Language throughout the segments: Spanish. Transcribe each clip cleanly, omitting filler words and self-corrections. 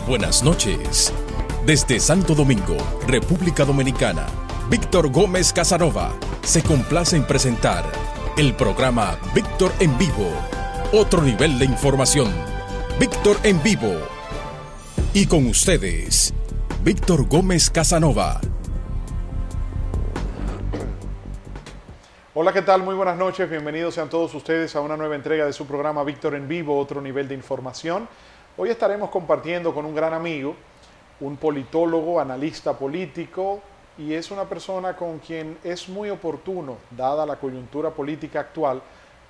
Buenas noches. Desde Santo Domingo, República Dominicana, Víctor Gómez Casanova se complace en presentar el programa Víctor en Vivo. Otro nivel de información. Víctor en Vivo. Y con ustedes, Víctor Gómez Casanova. Hola, ¿qué tal? Muy buenas noches. Bienvenidos sean todos ustedes a una nueva entrega de su programa Víctor en Vivo, otro nivel de información. Hoy estaremos compartiendo con un gran amigo, un politólogo, analista político, y es una persona con quien es muy oportuno, dada la coyuntura política actual,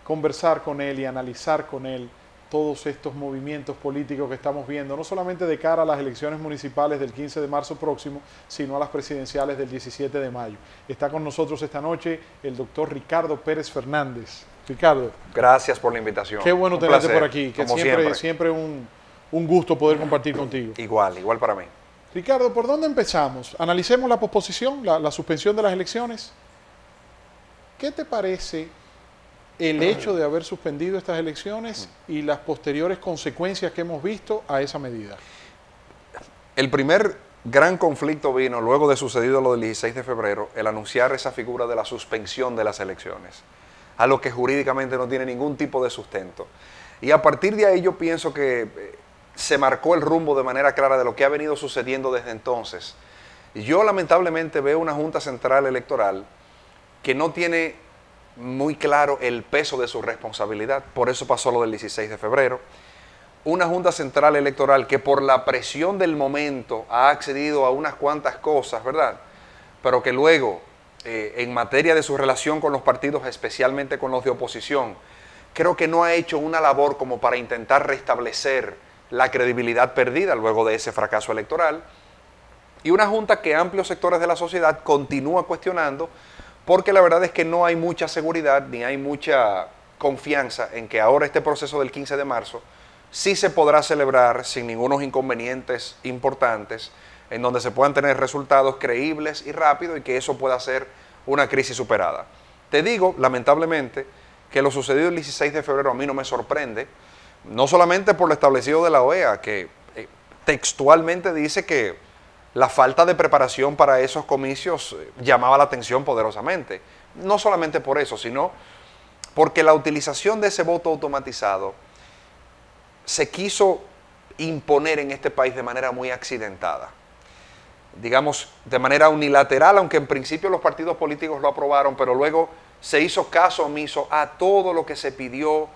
conversar con él y analizar con él todos estos movimientos políticos que estamos viendo, no solamente de cara a las elecciones municipales del 15 de marzo próximo, sino a las presidenciales del 17 de mayo. Está con nosotros esta noche el doctor Ricardo Pérez Fernández. Ricardo. Gracias por la invitación. Qué bueno tenerte por aquí, que siempre siempre un gusto poder compartir contigo. Igual para mí. Ricardo, ¿por dónde empezamos? Analicemos la posposición, la suspensión de las elecciones. ¿Qué te parece el hecho de haber suspendido estas elecciones y las posteriores consecuencias que hemos visto a esa medida? El primer gran conflicto vino luego de sucedido lo del 16 de febrero, el anunciar esa figura de la suspensión de las elecciones, a lo que jurídicamente no tiene ningún tipo de sustento. Y a partir de ahí yo pienso que se marcó el rumbo de manera clara de lo que ha venido sucediendo desde entonces. Yo lamentablemente veo una Junta Central Electoral que no tiene muy claro el peso de su responsabilidad, por eso pasó lo del 16 de febrero. Una Junta Central Electoral que por la presión del momento ha accedido a unas cuantas cosas, ¿verdad? Pero que luego, en materia de su relación con los partidos, especialmente con los de oposición, creo que no ha hecho una labor como para intentar restablecer la credibilidad perdida luego de ese fracaso electoral. Y una Junta que amplios sectores de la sociedad continúa cuestionando, porque la verdad es que no hay mucha seguridad ni hay mucha confianza en que ahora este proceso del 15 de marzo sí se podrá celebrar sin ningunos inconvenientes importantes, en donde se puedan tener resultados creíbles y rápidos y que eso pueda ser una crisis superada. Te digo, lamentablemente, que lo sucedido el 16 de febrero a mí no me sorprende, no solamente por lo establecido de la OEA, que textualmente dice que la falta de preparación para esos comicios llamaba la atención poderosamente. No solamente por eso, sino porque la utilización de ese voto automatizado se quiso imponer en este país de manera muy accidentada. Digamos, de manera unilateral, aunque en principio los partidos políticos lo aprobaron, pero luego se hizo caso omiso a todo lo que se pidió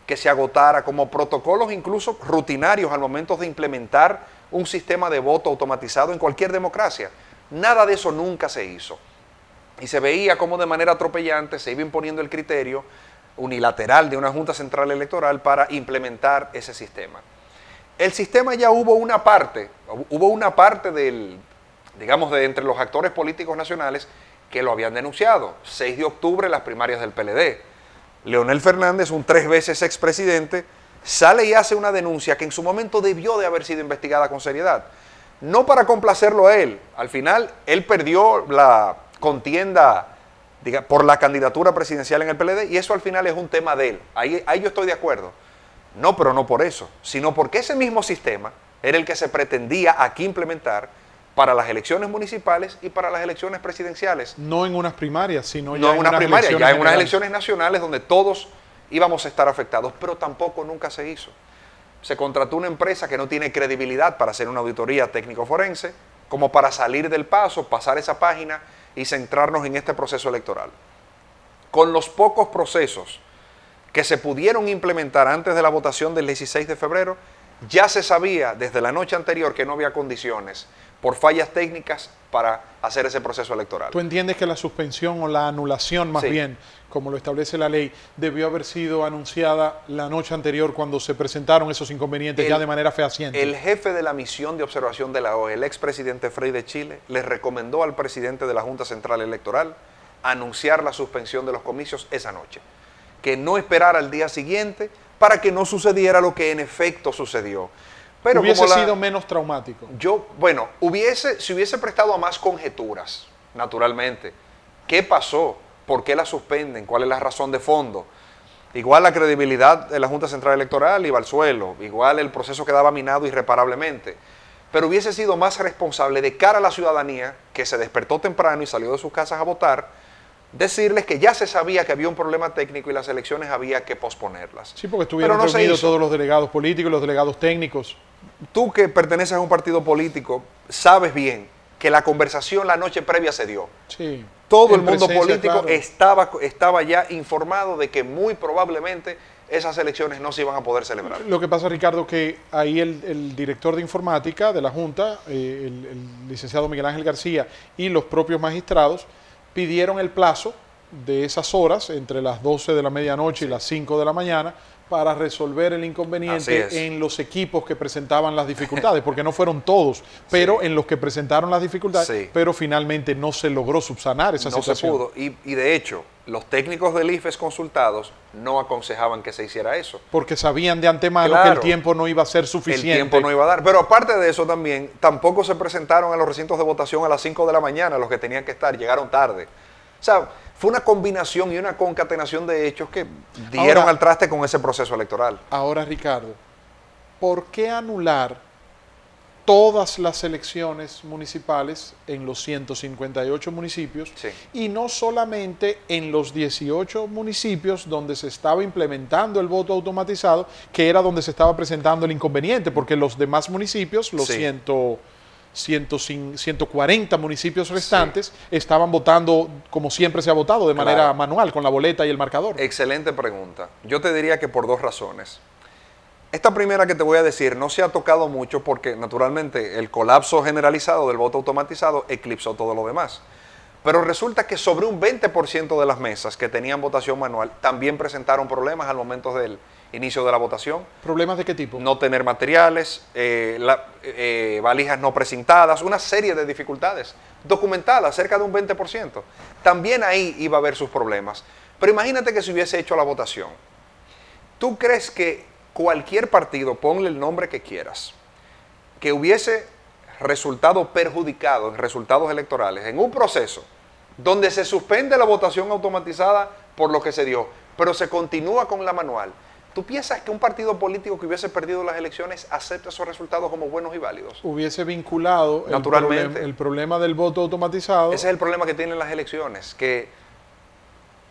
que se agotara como protocolos incluso rutinarios al momento de implementar un sistema de voto automatizado en cualquier democracia. Nada de eso nunca se hizo. Y se veía como de manera atropellante se iba imponiendo el criterio unilateral de una Junta Central Electoral para implementar ese sistema. El sistema ya hubo una parte del, digamos, de entre los actores políticos nacionales que lo habían denunciado. 6 de octubre, las primarias del PLD. Leonel Fernández, un 3 veces expresidente, sale y hace una denuncia que en su momento debió de haber sido investigada con seriedad. No para complacerlo a él. Al final, él perdió la contienda por la candidatura presidencial en el PLD y eso al final es un tema de él. Ahí yo estoy de acuerdo. No, pero no por eso, sino porque ese mismo sistema era el que se pretendía aquí implementar para las elecciones municipales y para las elecciones presidenciales. No en unas primarias, sino ya en unas primarias, ya en unas elecciones nacionales donde todos íbamos a estar afectados, pero tampoco nunca se hizo. Se contrató una empresa que no tiene credibilidad para hacer una auditoría técnico-forense, como para salir del paso, pasar esa página y centrarnos en este proceso electoral. Con los pocos procesos que se pudieron implementar antes de la votación del 16 de febrero, ya se sabía desde la noche anterior que no había condiciones por fallas técnicas para hacer ese proceso electoral. ¿Tú entiendes que la suspensión o la anulación más bien, como lo establece la ley, debió haber sido anunciada la noche anterior cuando se presentaron esos inconvenientes ya de manera fehaciente? El jefe de la misión de observación de la OEA, el expresidente Frei de Chile, le recomendó al presidente de la Junta Central Electoral anunciar la suspensión de los comicios esa noche, que no esperara al día siguiente para que no sucediera lo que en efecto sucedió. Pero hubiese sido menos traumático. Si hubiese prestado a más conjeturas, naturalmente. ¿Qué pasó? ¿Por qué la suspenden? ¿Cuál es la razón de fondo? Igual la credibilidad de la Junta Central Electoral iba al suelo, igual el proceso quedaba minado irreparablemente. pero hubiese sido más responsable de cara a la ciudadanía que se despertó temprano y salió de sus casas a votar, decirles que ya se sabía que había un problema técnico y las elecciones había que posponerlas. Sí, porque estuvieron reunidos todos los delegados políticos, los delegados técnicos. Tú que perteneces a un partido político, sabes bien que la conversación la noche previa se dio. Sí. Todo el mundo político claro, estaba ya informado de que muy probablemente esas elecciones no se iban a poder celebrar. Lo que pasa, Ricardo, que ahí el director de informática de la Junta, el licenciado Miguel Ángel García, y los propios magistrados pidieron el plazo de esas horas, entre las 12 de la medianoche y las 5 de la mañana, para resolver el inconveniente en los equipos que presentaban las dificultades, porque no fueron todos, pero en los que presentaron las dificultades, pero finalmente no se logró subsanar esa situación. No se pudo, y de hecho, los técnicos del IFES consultados no aconsejaban que se hiciera eso. Porque sabían de antemano que el tiempo no iba a ser suficiente. El tiempo no iba a dar, pero aparte de eso también, tampoco se presentaron a los recintos de votación a las 5 de la mañana, los que tenían que estar, llegaron tarde. O sea, fue una combinación y una concatenación de hechos que dieron al traste con ese proceso electoral. Ahora, Ricardo, ¿por qué anular todas las elecciones municipales en los 158 municipios y no solamente en los 18 municipios donde se estaba implementando el voto automatizado, que era donde se estaba presentando el inconveniente? Porque los demás municipios, los 140 municipios restantes estaban votando como siempre se ha votado, de manera manual, con la boleta y el marcador. Excelente pregunta. Yo te diría que por dos razones. Esta primera que te voy a decir no se ha tocado mucho porque naturalmente el colapso generalizado del voto automatizado eclipsó todo lo demás. Pero resulta que sobre un 20% de las mesas que tenían votación manual también presentaron problemas al momento del inicio de la votación. ¿Problemas de qué tipo? No tener materiales, valijas no precintadas, una serie de dificultades documentadas, cerca de un 20%. También ahí iba a haber sus problemas. Pero imagínate que se hubiese hecho la votación. ¿Tú crees que cualquier partido, ponle el nombre que quieras, que hubiese resultado perjudicado en resultados electorales, en un proceso donde se suspende la votación automatizada por lo que se dio, pero se continúa con la manual? ¿Tú piensas que un partido político que hubiese perdido las elecciones acepta esos resultados como buenos y válidos? Hubiese vinculado naturalmente el problema del voto automatizado. Ese es el problema que tienen las elecciones, que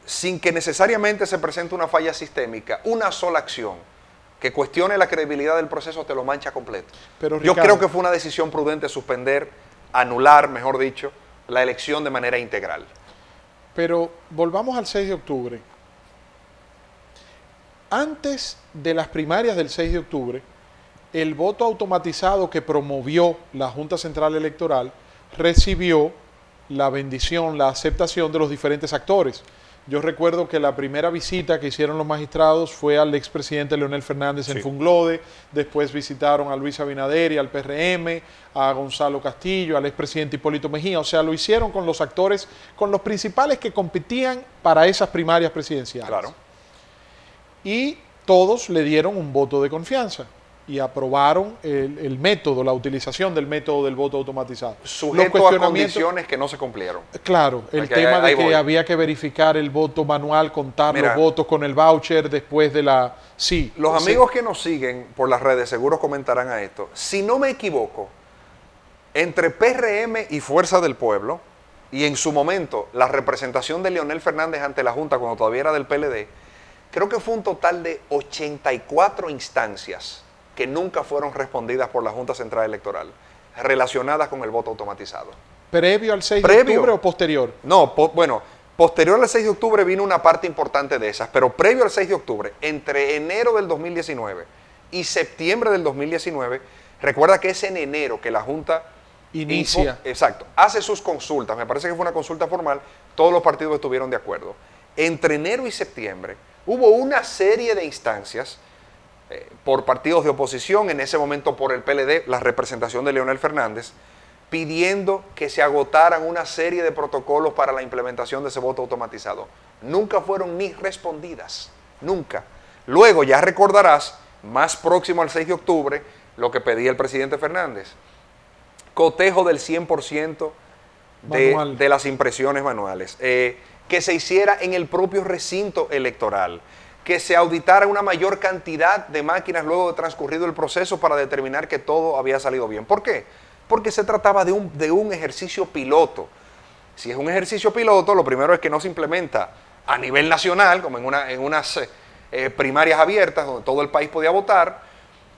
sin que necesariamente se presente una falla sistémica, una sola acción que cuestione la credibilidad del proceso te lo mancha completo. Pero, Ricardo, yo creo que fue una decisión prudente suspender, anular, mejor dicho, la elección de manera integral. Pero volvamos al 6 de octubre. Antes de las primarias del 6 de octubre, el voto automatizado que promovió la Junta Central Electoral recibió la bendición, la aceptación de los diferentes actores. Yo recuerdo que la primera visita que hicieron los magistrados fue al expresidente Leonel Fernández en Funglode, después visitaron a Luis Abinader y al PRM, a Gonzalo Castillo, al expresidente Hipólito Mejía, o sea, lo hicieron con los actores, con los principales que competían para esas primarias presidenciales. Claro. Y todos le dieron un voto de confianza y aprobaron el método, la utilización del método del voto automatizado. Sujeto a condiciones que no se cumplieron. Claro, el tema de que había que verificar el voto manual, contar los votos con el voucher después de la... Sí. Los amigos que nos siguen por las redes seguro comentarán a esto. Si no me equivoco, entre PRM y Fuerza del Pueblo, y en su momento la representación de Leonel Fernández ante la Junta cuando todavía era del PLD, creo que fue un total de 84 instancias que nunca fueron respondidas por la Junta Central Electoral, relacionadas con el voto automatizado. ¿Previo al 6 de octubre o posterior? No, bueno, posterior al 6 de octubre vino una parte importante de esas, pero previo al 6 de octubre, entre enero del 2019 y septiembre del 2019, recuerda que es en enero que la Junta inicia. Hace sus consultas, me parece que fue una consulta formal, todos los partidos estuvieron de acuerdo. Entre enero y septiembre hubo una serie de instancias por partidos de oposición, en ese momento por el PLD, la representación de Leonel Fernández, pidiendo que se agotaran una serie de protocolos para la implementación de ese voto automatizado. Nunca fueron ni respondidas, nunca. Luego, ya recordarás, más próximo al 6 de octubre, lo que pedía el presidente Fernández, cotejo del 100% de las impresiones manuales, que se hiciera en el propio recinto electoral, que se auditara una mayor cantidad de máquinas luego de transcurrido el proceso para determinar que todo había salido bien. ¿Por qué? Porque se trataba de un ejercicio piloto. Si es un ejercicio piloto, lo primero es que no se implementa a nivel nacional, como en unas primarias abiertas donde todo el país podía votar,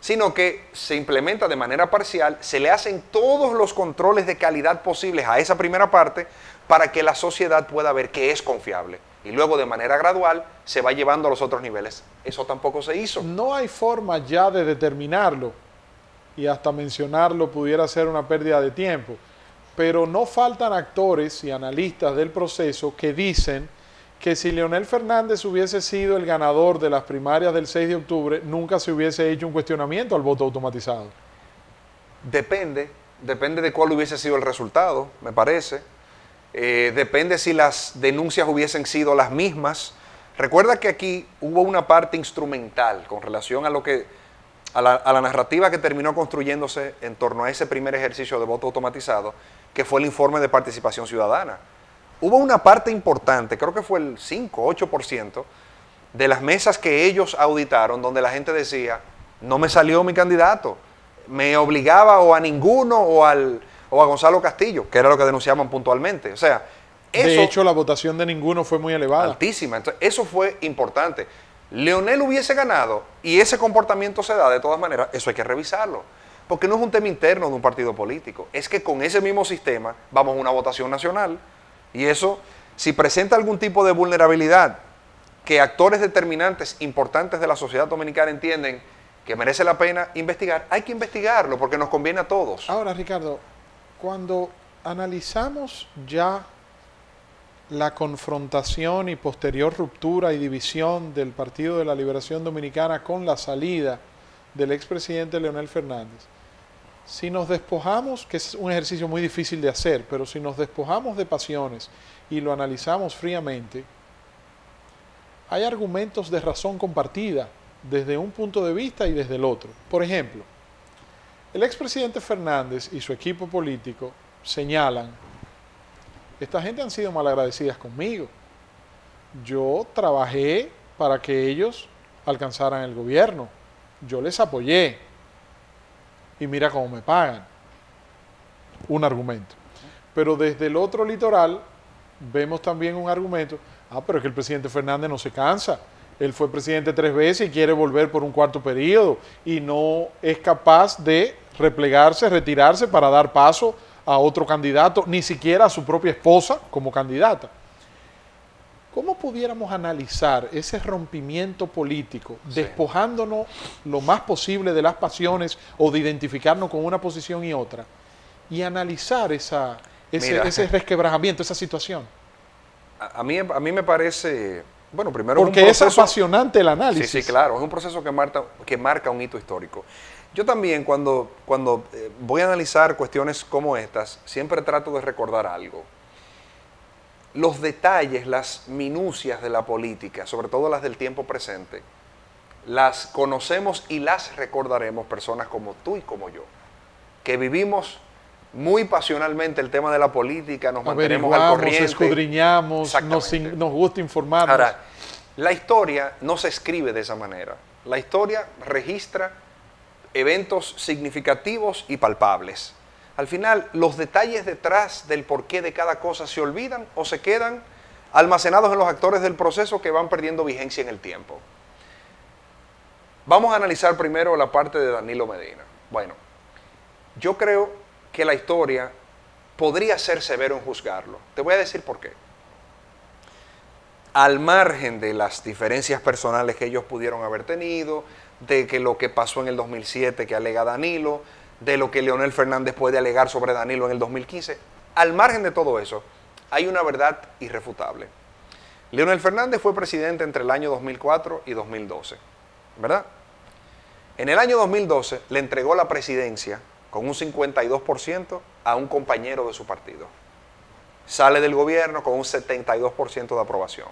sino que se implementa de manera parcial, se le hacen todos los controles de calidad posibles a esa primera parte para que la sociedad pueda ver que es confiable. Y luego de manera gradual se va llevando a los otros niveles. Eso tampoco se hizo. No hay forma ya de determinarlo, y hasta mencionarlo pudiera ser una pérdida de tiempo, pero no faltan actores y analistas del proceso que dicen que si Leonel Fernández hubiese sido el ganador de las primarias del 6 de octubre, nunca se hubiese hecho un cuestionamiento al voto automatizado. Depende de cuál hubiese sido el resultado, me parece. Depende si las denuncias hubiesen sido las mismas. Recuerda que aquí hubo una parte instrumental con relación a la narrativa que terminó construyéndose en torno a ese primer ejercicio de voto automatizado, que fue el informe de participación ciudadana. Hubo una parte importante, creo que fue el 5, 8% de las mesas que ellos auditaron, donde la gente decía, no me salió mi candidato, me obligaba o a ninguno o a Gonzalo Castillo, que era lo que denunciaban puntualmente. O sea, eso, de hecho, la votación de ninguno fue muy elevada. Altísima. Entonces, eso fue importante. Leonel hubiese ganado y ese comportamiento se da de todas maneras, eso hay que revisarlo. Porque no es un tema interno de un partido político, es que con ese mismo sistema vamos a una votación nacional. Y eso, si presenta algún tipo de vulnerabilidad que actores determinantes, importantes de la sociedad dominicana entienden que merece la pena investigar, hay que investigarlo porque nos conviene a todos. Ahora, Ricardo, cuando analizamos ya la confrontación y posterior ruptura y división del Partido de la Liberación Dominicana con la salida del expresidente Leonel Fernández, si nos despojamos, que es un ejercicio muy difícil de hacer, pero si nos despojamos de pasiones y lo analizamos fríamente, hay argumentos de razón compartida desde un punto de vista y desde el otro. Por ejemplo, el expresidente Fernández y su equipo político señalan, esta gente han sido malagradecidas conmigo. Yo trabajé para que ellos alcanzaran el gobierno. Yo les apoyé. Y mira cómo me pagan. Un argumento. Pero desde el otro litoral vemos también un argumento. Pero es que el presidente Fernández no se cansa. Él fue presidente 3 veces y quiere volver por un 4º periodo. Y no es capaz de replegarse, retirarse para dar paso a otro candidato, ni siquiera a su propia esposa como candidata. ¿Cómo pudiéramos analizar ese rompimiento político, despojándonos lo más posible de las pasiones o de identificarnos con una posición y otra, y analizar ese resquebrajamiento, esa situación? A mí me parece, bueno, primero porque es un proceso, es apasionante el análisis. Sí, claro, es un proceso que marca un hito histórico. Yo también cuando voy a analizar cuestiones como estas, siempre trato de recordar algo. Los detalles, las minucias de la política, sobre todo las del tiempo presente, las conocemos y las recordaremos personas como tú y como yo, que vivimos muy pasionalmente el tema de la política, nos mantenemos al corriente, escudriñamos, nos gusta informarnos. Ahora, la historia no se escribe de esa manera. La historia registra eventos significativos y palpables. Al final, los detalles detrás del porqué de cada cosa se olvidan o se quedan almacenados en los actores del proceso que van perdiendo vigencia en el tiempo. Vamos a analizar primero la parte de Danilo Medina. Bueno, yo creo que la historia podría ser severo en juzgarlo. Te voy a decir por qué. Al margen de las diferencias personales que ellos pudieron haber tenido, de que lo que pasó en el 2007 que alega Danilo, de lo que Leonel Fernández puede alegar sobre Danilo en el 2015, al margen de todo eso, hay una verdad irrefutable. Leonel Fernández fue presidente entre el año 2004 y 2012, ¿verdad? En el año 2012 le entregó la presidencia con un 52% a un compañero de su partido. Sale del gobierno con un 72% de aprobación.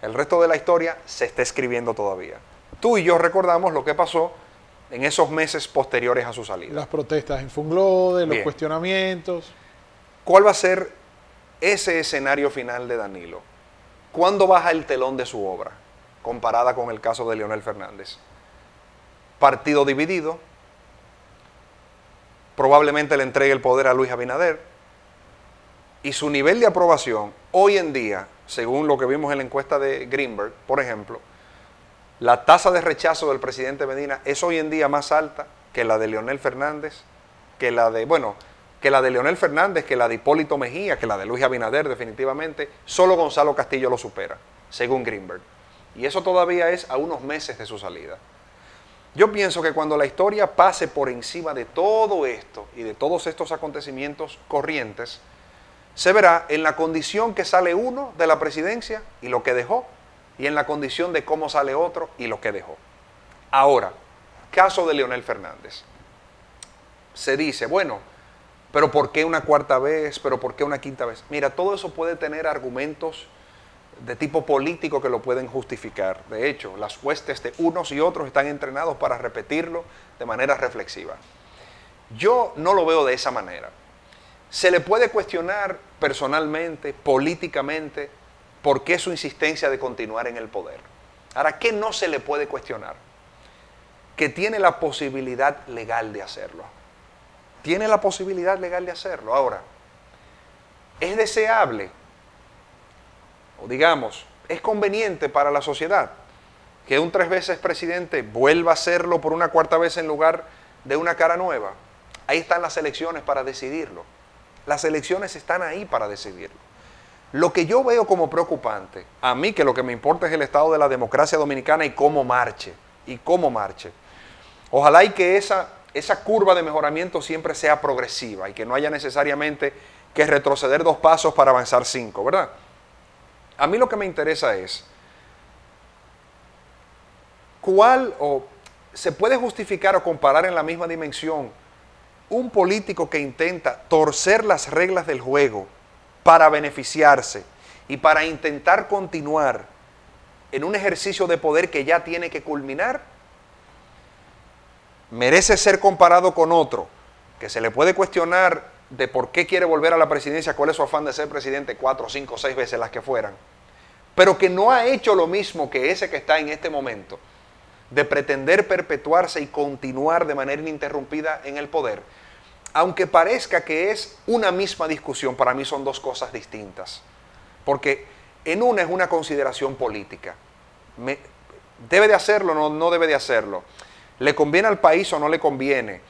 El resto de la historia se está escribiendo todavía. Tú y yo recordamos lo que pasó en esos meses posteriores a su salida. Las protestas en Funglode, los cuestionamientos. ¿Cuál va a ser ese escenario final de Danilo? ¿Cuándo baja el telón de su obra? comparada con el caso de Leonel Fernández. Partido dividido, probablemente le entregue el poder a Luis Abinader, y su nivel de aprobación hoy en día, según lo que vimos en la encuesta de Greenberg, por ejemplo, la tasa de rechazo del presidente Medina es hoy en día más alta que la de Leonel Fernández, que la de Leonel Fernández, que la de Hipólito Mejía, que la de Luis Abinader definitivamente. Solo Gonzalo Castillo lo supera, según Greenberg. Y eso todavía es a unos meses de su salida. Yo pienso que cuando la historia pase por encima de todo esto y de todos estos acontecimientos corrientes, se verá en la condición que sale uno de la presidencia y lo que dejó, y en la condición de cómo sale otro y lo que dejó. Ahora, caso de Leonel Fernández. Se dice, bueno, pero ¿por qué una cuarta vez? ¿Pero por qué una quinta vez? Mira, todo eso puede tener argumentos de tipo político que lo pueden justificar. De hecho, las huestes de unos y otros están entrenados para repetirlo de manera reflexiva. Yo no lo veo de esa manera. Se le puede cuestionar personalmente, políticamente, por qué su insistencia de continuar en el poder. Ahora, ¿qué no se le puede cuestionar? Que tiene la posibilidad legal de hacerlo. Tiene la posibilidad legal de hacerlo. Ahora, ¿es deseable? O digamos, ¿es conveniente para la sociedad que un 3 veces presidente vuelva a hacerlo por una cuarta vez en lugar de una cara nueva? Ahí están las elecciones para decidirlo. Las elecciones están ahí para decidirlo. Lo que yo veo como preocupante, a mí que lo que me importa es el estado de la democracia dominicana y cómo marche. Ojalá y que esa curva de mejoramiento siempre sea progresiva y que no haya necesariamente que retroceder 2 pasos para avanzar 5, ¿verdad? A mí lo que me interesa es, ¿se puede justificar o comparar en la misma dimensión un político que intenta torcer las reglas del juego para beneficiarse y para intentar continuar en un ejercicio de poder que ya tiene que culminar? Merece ser comparado con otro que se le puede cuestionar de por qué quiere volver a la presidencia, cuál es su afán de ser presidente 4, 5, 6 veces las que fueran, pero que no ha hecho lo mismo que ese que está en este momento, de pretender perpetuarse y continuar de manera ininterrumpida en el poder. Aunque parezca que es una misma discusión, para mí son 2 cosas distintas, porque en una es una consideración política. ¿Debe de hacerlo o no debe de hacerlo? ¿Le conviene al país o no le conviene?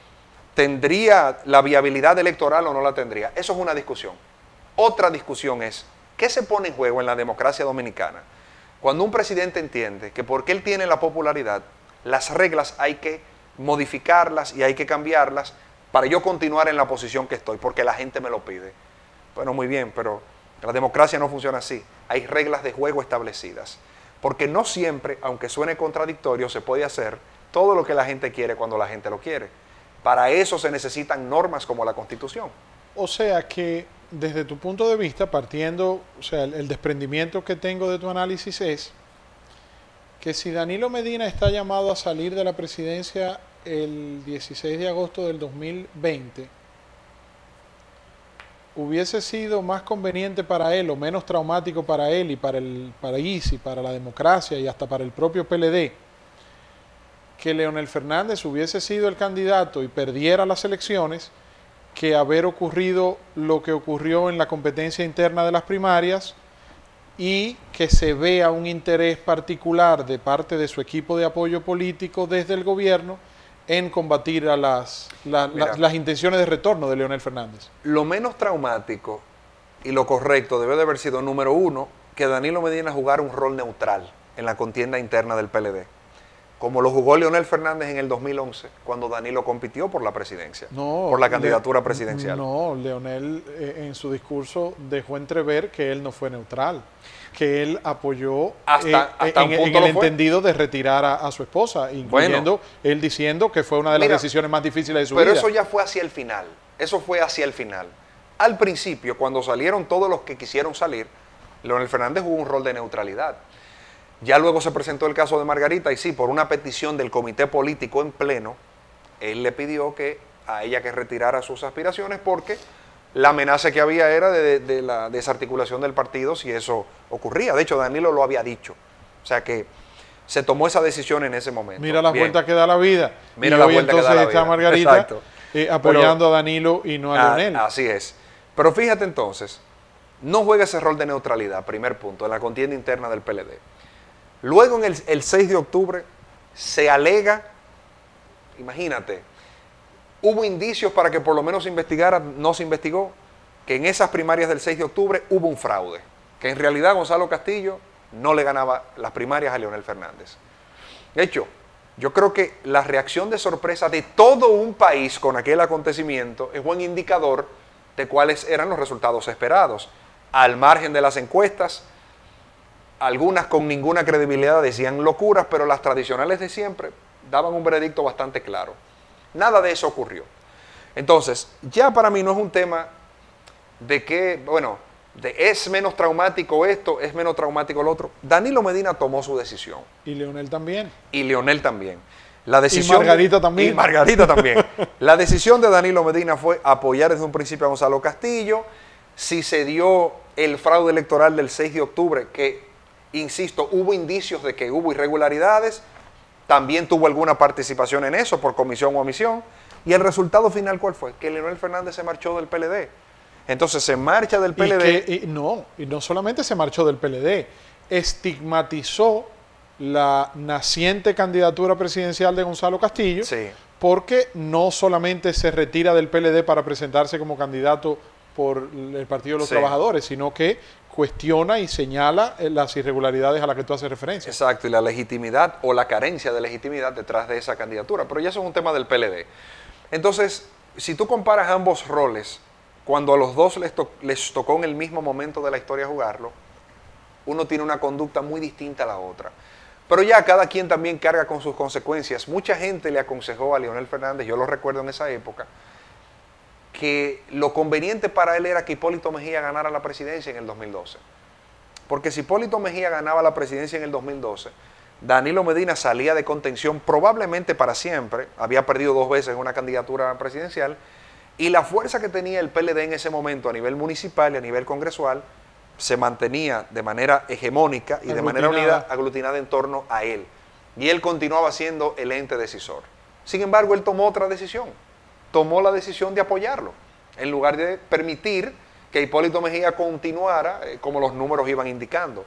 ¿Tendría la viabilidad electoral o no la tendría? Eso es una discusión. Otra discusión es, ¿qué se pone en juego en la democracia dominicana? Cuando un presidente entiende que porque él tiene la popularidad, las reglas hay que modificarlas y hay que cambiarlas para yo continuar en la posición que estoy, porque la gente me lo pide. Bueno, muy bien, pero la democracia no funciona así. Hay reglas de juego establecidas. Porque no siempre, aunque suene contradictorio, se puede hacer todo lo que la gente quiere cuando la gente lo quiere. Para eso se necesitan normas como la Constitución. O sea que, desde tu punto de vista, partiendo, o sea, el desprendimiento que tengo de tu análisis es que si Danilo Medina está llamado a salir de la presidencia el 16 de agosto del 2020, hubiese sido más conveniente para él o menos traumático para él y para el país y para la democracia y hasta para el propio PLD que Leonel Fernández hubiese sido el candidato y perdiera las elecciones que haber ocurrido lo que ocurrió en la competencia interna de las primarias y que se vea un interés particular de parte de su equipo de apoyo político desde el gobierno en combatir a las intenciones de retorno de Leonel Fernández. Lo menos traumático y lo correcto debe de haber sido, número 1, que Danilo Medina jugara un rol neutral en la contienda interna del PLD, como lo jugó Leonel Fernández en el 2011, cuando Danilo compitió por la presidencia, por la candidatura presidencial. No, Leonel en su discurso dejó entrever que él no fue neutral, que él apoyó hasta un punto en el entendido de retirar a su esposa, incluyendo él diciendo que fue una de las decisiones más difíciles de su vida. Pero eso ya fue hacia el final, eso fue hacia el final. Al principio, cuando salieron todos los que quisieron salir, Leonel Fernández jugó un rol de neutralidad. Ya luego se presentó el caso de Margarita y sí, por una petición del comité político en pleno, él le pidió a ella que retirara sus aspiraciones porque la amenaza que había era de la desarticulación del partido si eso ocurría. De hecho, Danilo lo había dicho. O sea que se tomó esa decisión en ese momento. Mira las Bien. vueltas que da la vida. Mira y la hoy vuelta que entonces da la está vida. Margarita Exacto. apoyando a Danilo y no a Leonel. Así es. Pero fíjate entonces, no juega ese rol de neutralidad, primer punto, en la contienda interna del PLD. Luego en el 6 de octubre se alega, imagínate, hubo indicios para que por lo menos se investigara, no se investigó, que en esas primarias del 6 de octubre hubo un fraude, que en realidad Gonzalo Castillo no le ganaba las primarias a Leonel Fernández. De hecho, yo creo que la reacción de sorpresa de todo un país con aquel acontecimiento es buen indicador de cuáles eran los resultados esperados. Al margen de las encuestas, algunas con ninguna credibilidad decían locuras, pero las tradicionales de siempre daban un veredicto bastante claro. Nada de eso ocurrió. Entonces, ya para mí no es un tema de que, bueno, de es menos traumático esto, es menos traumático lo otro. Danilo Medina tomó su decisión. Y Leonel también. Y Leonel también. La decisión y Margarita también. Y Margarita también. La decisión de Danilo Medina fue apoyar desde un principio a Gonzalo Castillo. Si se dio el fraude electoral del 6 de octubre, que, insisto, hubo indicios de que hubo irregularidades, también tuvo alguna participación en eso por comisión o omisión. Y el resultado final, ¿cuál fue? Que Leonel Fernández se marchó del PLD. Entonces se marcha del PLD. Y no solamente se marchó del PLD, estigmatizó la naciente candidatura presidencial de Gonzalo Castillo, Sí. porque no solamente se retira del PLD para presentarse como candidato por el Partido de los Sí. Trabajadores, sino que cuestiona y señala las irregularidades a las que tú haces referencia. Exacto, y la legitimidad o la carencia de legitimidad detrás de esa candidatura. Pero ya eso es un tema del PLD. Entonces, si tú comparas ambos roles, cuando a los dos les tocó en el mismo momento de la historia jugarlo, uno tiene una conducta muy distinta a la otra. Pero ya cada quien también carga con sus consecuencias. Mucha gente le aconsejó a Leonel Fernández, yo lo recuerdo en esa época, que lo conveniente para él era que Hipólito Mejía ganara la presidencia en el 2012. Porque si Hipólito Mejía ganaba la presidencia en el 2012, Danilo Medina salía de contención probablemente para siempre, había perdido 2 veces una candidatura presidencial, y la fuerza que tenía el PLD en ese momento a nivel municipal y a nivel congresual se mantenía de manera hegemónica y de manera unida, aglutinada en torno a él. Y él continuaba siendo el ente decisor. Sin embargo, él tomó otra decisión. Tomó la decisión de apoyarlo, en lugar de permitir que Hipólito Mejía continuara como los números iban indicando.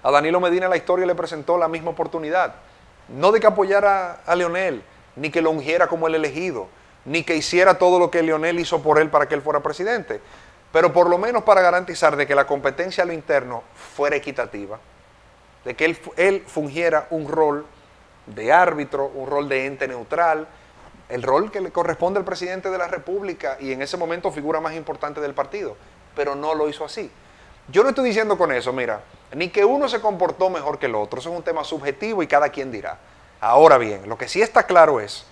A Danilo Medina la historia le presentó la misma oportunidad. No de que apoyara a Leonel, ni que lo ungiera como el elegido, ni que hiciera todo lo que Leonel hizo por él para que él fuera presidente, pero por lo menos para garantizar de que la competencia a lo interno fuera equitativa, de que él fungiera un rol de árbitro, un rol de ente neutral, el rol que le corresponde al presidente de la República y en ese momento figura más importante del partido, pero no lo hizo así. Yo no estoy diciendo con eso, mira, ni que uno se comportó mejor que el otro, eso es un tema subjetivo y cada quien dirá. Ahora bien, lo que sí está claro es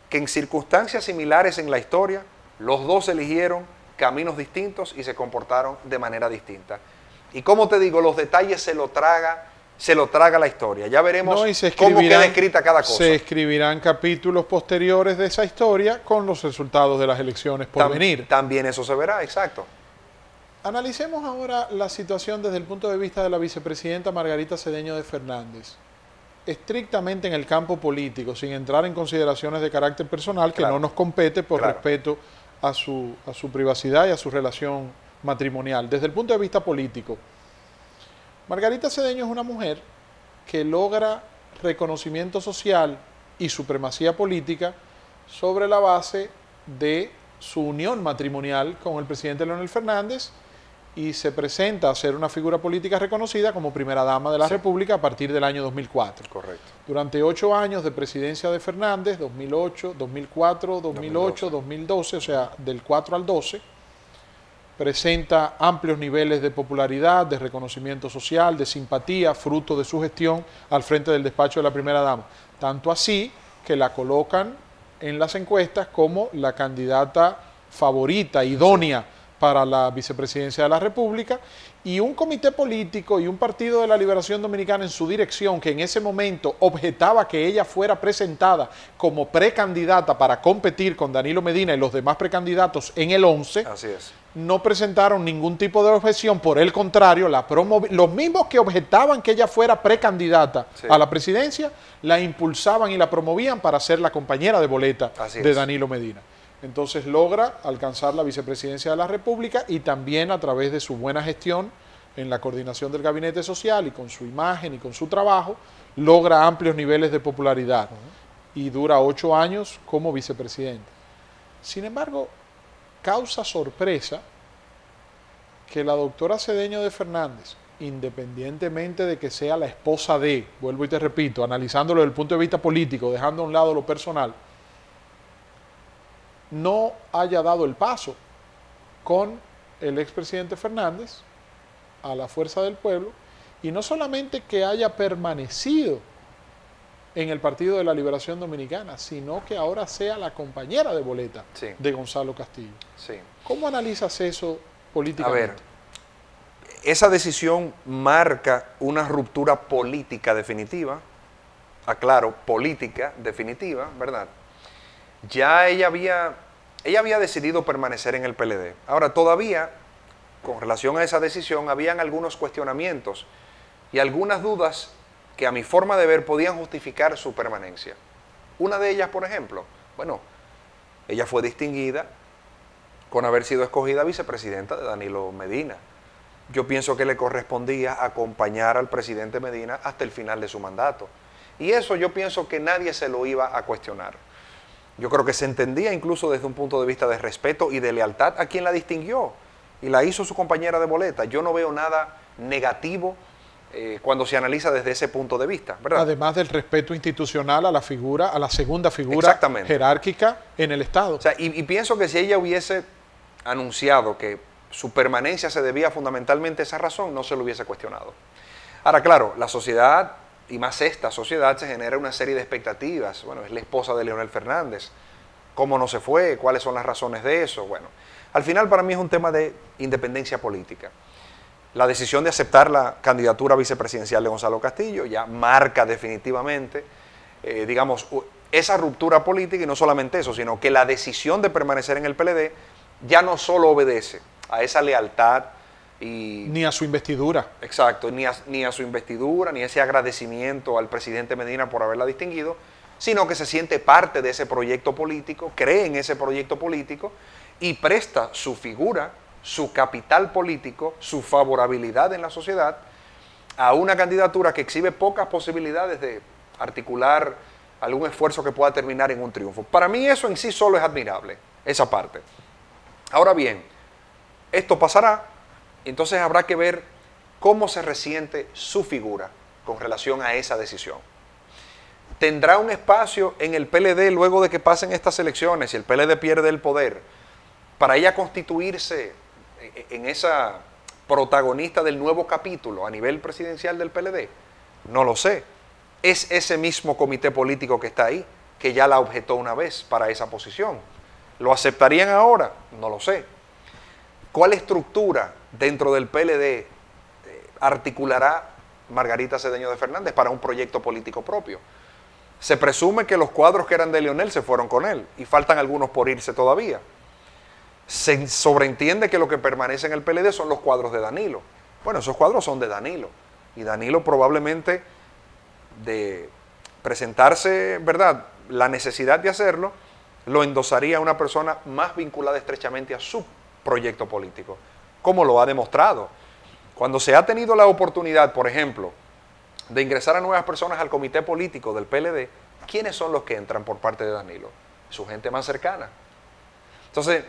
que en circunstancias similares en la historia, los dos eligieron caminos distintos y se comportaron de manera distinta. Y como te digo, los detalles se lo traga la historia. Ya veremos cómo queda escrita cada cosa. Se escribirán capítulos posteriores de esa historia con los resultados de las elecciones por venir. También eso se verá, exacto. Analicemos ahora la situación desde el punto de vista de la vicepresidenta Margarita Cedeño de Fernández. Estrictamente en el campo político, sin entrar en consideraciones de carácter personal, que no nos compete por respeto a su privacidad y a su relación matrimonial. Desde el punto de vista político, Margarita Cedeño es una mujer que logra reconocimiento social y supremacía política sobre la base de su unión matrimonial con el presidente Leonel Fernández y se presenta a ser una figura política reconocida como primera dama de la República a partir del año 2004. Correcto. Durante 8 años de presidencia de Fernández, 2008, 2004, 2008, 2012, o sea, del 4 al 12, presenta amplios niveles de popularidad, de reconocimiento social, de simpatía, fruto de su gestión al frente del despacho de la primera dama. Tanto así que la colocan en las encuestas como la candidata favorita, idónea para la vicepresidencia de la República, y un comité político y un Partido de la Liberación Dominicana en su dirección, que en ese momento objetaba que ella fuera presentada como precandidata para competir con Danilo Medina y los demás precandidatos en el 11, Así es. no presentaron ningún tipo de objeción, por el contrario, los mismos que objetaban que ella fuera precandidata a la presidencia, la impulsaban y la promovían para ser la compañera de boleta de Danilo Medina. Entonces logra alcanzar la vicepresidencia de la República, y también a través de su buena gestión en la coordinación del gabinete social y con su imagen y con su trabajo, logra amplios niveles de popularidad y dura 8 años como vicepresidente. Sin embargo, causa sorpresa que la doctora Cedeño de Fernández, independientemente de que sea la esposa de, vuelvo y te repito, analizándolo desde el punto de vista político, dejando a un lado lo personal, no haya dado el paso con el expresidente Fernández a la Fuerza del Pueblo, y no solamente que haya permanecido en el Partido de la Liberación Dominicana, sino que ahora sea la compañera de boleta de Gonzalo Castillo. ¿Cómo analizas eso políticamente? A ver, esa decisión marca una ruptura política definitiva, aclaro, política definitiva, ¿verdad? Ya ella había decidido permanecer en el PLD. Ahora, todavía, con relación a esa decisión, habían algunos cuestionamientos y algunas dudas que a mi forma de ver podían justificar su permanencia. Una de ellas, por ejemplo, bueno, ella fue distinguida con haber sido escogida vicepresidenta de Danilo Medina. Yo pienso que le correspondía acompañar al presidente Medina hasta el final de su mandato. Y eso yo pienso que nadie se lo iba a cuestionar. Yo creo que se entendía incluso desde un punto de vista de respeto y de lealtad a quien la distinguió y la hizo su compañera de boleta. Yo no veo nada negativo cuando se analiza desde ese punto de vista, ¿verdad? Además del respeto institucional a la figura, a la segunda figura jerárquica en el Estado. O sea, y pienso que si ella hubiese anunciado que su permanencia se debía fundamentalmente a esa razón, no se lo hubiese cuestionado. Ahora, claro, la sociedad, y más esta sociedad, se genera una serie de expectativas. Bueno, es la esposa de Leonel Fernández. ¿Cómo no se fue? ¿Cuáles son las razones de eso? Bueno, al final para mí es un tema de independencia política. La decisión de aceptar la candidatura vicepresidencial de Gonzalo Castillo ya marca definitivamente, digamos, esa ruptura política, y no solamente eso, sino que la decisión de permanecer en el PLD ya no solo obedece a esa lealtad ni a su investidura. Exacto, ni a su investidura, ni ese agradecimiento al presidente Medina por haberla distinguido, sino que se siente parte de ese proyecto político, cree en ese proyecto político y presta su figura, su capital político, su favorabilidad en la sociedad a una candidatura que exhibe pocas posibilidades de articular algún esfuerzo que pueda terminar en un triunfo. Para mí eso en sí solo es admirable, esa parte. Ahora bien, esto pasará. Entonces habrá que ver cómo se resiente su figura con relación a esa decisión. ¿Tendrá un espacio en el PLD luego de que pasen estas elecciones, si el PLD pierde el poder, para ella constituirse en esa protagonista del nuevo capítulo a nivel presidencial del PLD? No lo sé. Es ese mismo comité político que está ahí, que ya la objetó una vez para esa posición. ¿Lo aceptarían ahora? No lo sé. ¿Cuál estructura dentro del PLD articulará Margarita Cedeño de Fernández para un proyecto político propio? Se presume que los cuadros que eran de Leonel se fueron con él y faltan algunos por irse todavía. Se sobreentiende que lo que permanece en el PLD son los cuadros de Danilo. Bueno, esos cuadros son de Danilo, y Danilo probablemente, de presentarse, ¿verdad?, la necesidad de hacerlo, lo endosaría a una persona más vinculada estrechamente a su proyecto político, como lo ha demostrado. Cuando se ha tenido la oportunidad, por ejemplo, de ingresar a nuevas personas al comité político del PLD, ¿quiénes son los que entran por parte de Danilo? Su gente más cercana. Entonces,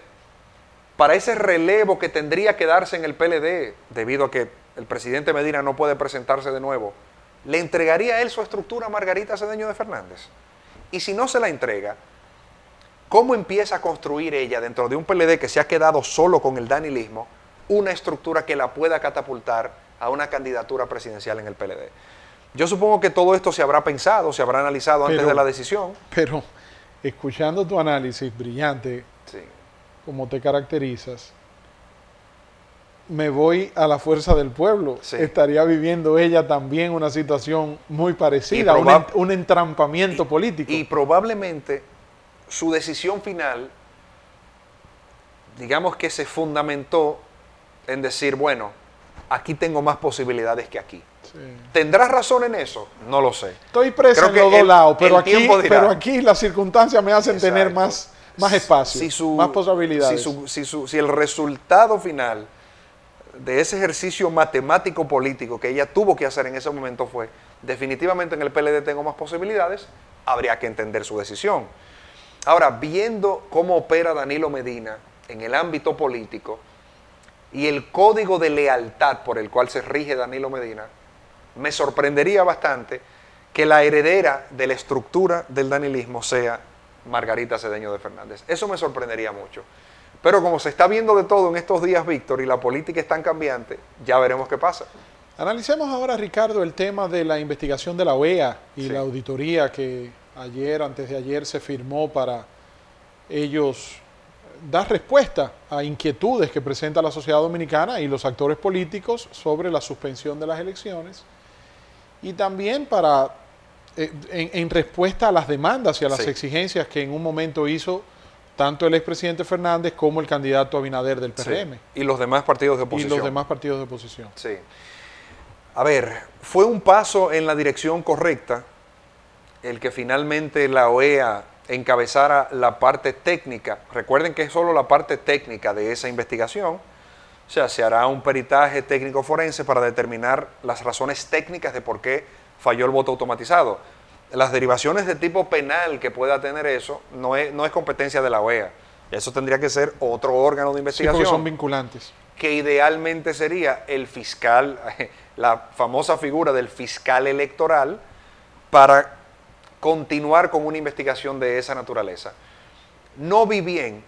para ese relevo que tendría que darse en el PLD, debido a que el presidente Medina no puede presentarse de nuevo, ¿le entregaría él su estructura a Margarita Cedeño de Fernández? Y si no se la entrega, ¿cómo empieza a construir ella, dentro de un PLD que se ha quedado solo con el danilismo, una estructura que la pueda catapultar a una candidatura presidencial en el PLD? Yo supongo que todo esto se habrá pensado, se habrá analizado antes de la decisión. Pero, escuchando tu análisis brillante, sí, como te caracterizas, me voy a la fuerza del pueblo. Sí. Estaría viviendo ella también una situación muy parecida, un entrampamiento político. Y probablemente su decisión final, digamos que se fundamentó en decir, bueno, aquí tengo más posibilidades que aquí. Sí. ¿Tendrás razón en eso? No lo sé. Estoy presa en los dos lados, pero aquí las circunstancias me hacen tener más espacio, más posibilidades. Si el resultado final de ese ejercicio matemático político que ella tuvo que hacer en ese momento fue, definitivamente en el PLD tengo más posibilidades, habría que entender su decisión. Ahora, viendo cómo opera Danilo Medina en el ámbito político y el código de lealtad por el cual se rige Danilo Medina, me sorprendería bastante que la heredera de la estructura del danilismo sea Margarita Cedeño de Fernández. Eso me sorprendería mucho. Pero como se está viendo de todo en estos días, Víctor, y la política es tan cambiante, ya veremos qué pasa. Analicemos ahora, Ricardo, el tema de la investigación de la OEA y Sí. la auditoría que antes de ayer, se firmó para ellos dar respuesta a inquietudes que presenta la sociedad dominicana y los actores políticos sobre la suspensión de las elecciones, y también para en respuesta a las demandas y a las Sí. exigencias que en un momento hizo tanto el expresidente Fernández como el candidato Abinader del PRM. Sí. Y los demás partidos de Y oposición. los demás partidos de oposición. Sí. A ver, fue un paso en la dirección correcta el que finalmente la OEA encabezara la parte técnica. Recuerden que es solo la parte técnica de esa investigación. O sea, se hará un peritaje técnico forense para determinar las razones técnicas de por qué falló el voto automatizado. Las derivaciones de tipo penal que pueda tener eso no es competencia de la OEA. Eso tendría que ser otro órgano de Sí, investigación. porque son vinculantes. Que idealmente sería el fiscal, la famosa figura del fiscal electoral, para continuar con una investigación de esa naturaleza. No vi bien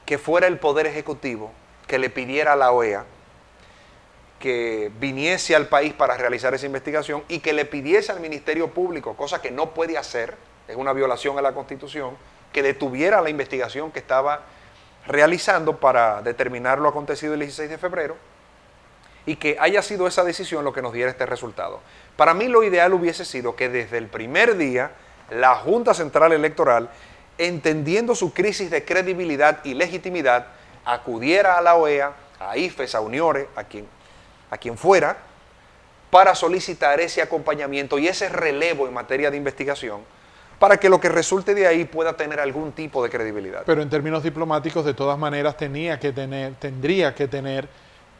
que fuera el Poder Ejecutivo que le pidiera a la OEA que viniese al país para realizar esa investigación y que le pidiese al Ministerio Público, cosa que no puede hacer, es una violación a la Constitución, que detuviera la investigación que estaba realizando para determinar lo acontecido el 16 de febrero y que haya sido esa decisión lo que nos diera este resultado. Para mí lo ideal hubiese sido que desde el primer día la Junta Central Electoral, entendiendo su crisis de credibilidad y legitimidad, acudiera a la OEA, a IFES, a UNIORE, a quien fuera, para solicitar ese acompañamiento y ese relevo en materia de investigación, para que lo que resulte de ahí pueda tener algún tipo de credibilidad. Pero en términos diplomáticos, de todas maneras, tendría que tener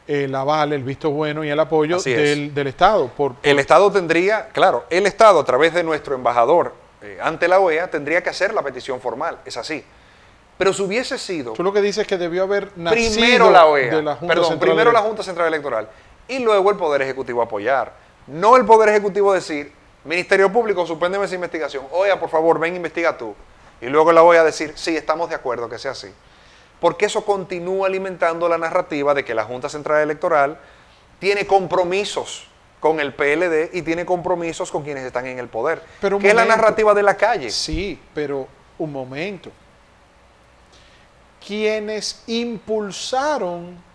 el aval, el visto bueno y el apoyo del Estado. El Estado tendría, claro, el Estado a través de nuestro embajador ante la OEA tendría que hacer la petición formal, es así. Pero si hubiese sido... Tú lo que dices es que debió haber nacido primero la OEA, de la Junta Central primero la Junta Central Electoral y luego el Poder Ejecutivo apoyar. No el Poder Ejecutivo decir, Ministerio Público, suspéndeme esa investigación. OEA, por favor, ven, investiga tú. Y luego la OEA decir, sí, estamos de acuerdo que sea así. Porque eso continúa alimentando la narrativa de que la Junta Central Electoral tiene compromisos con el PLD y tiene compromisos con quienes están en el poder. Pero que es la narrativa de la calle. Sí, pero un momento. Quienes impulsaron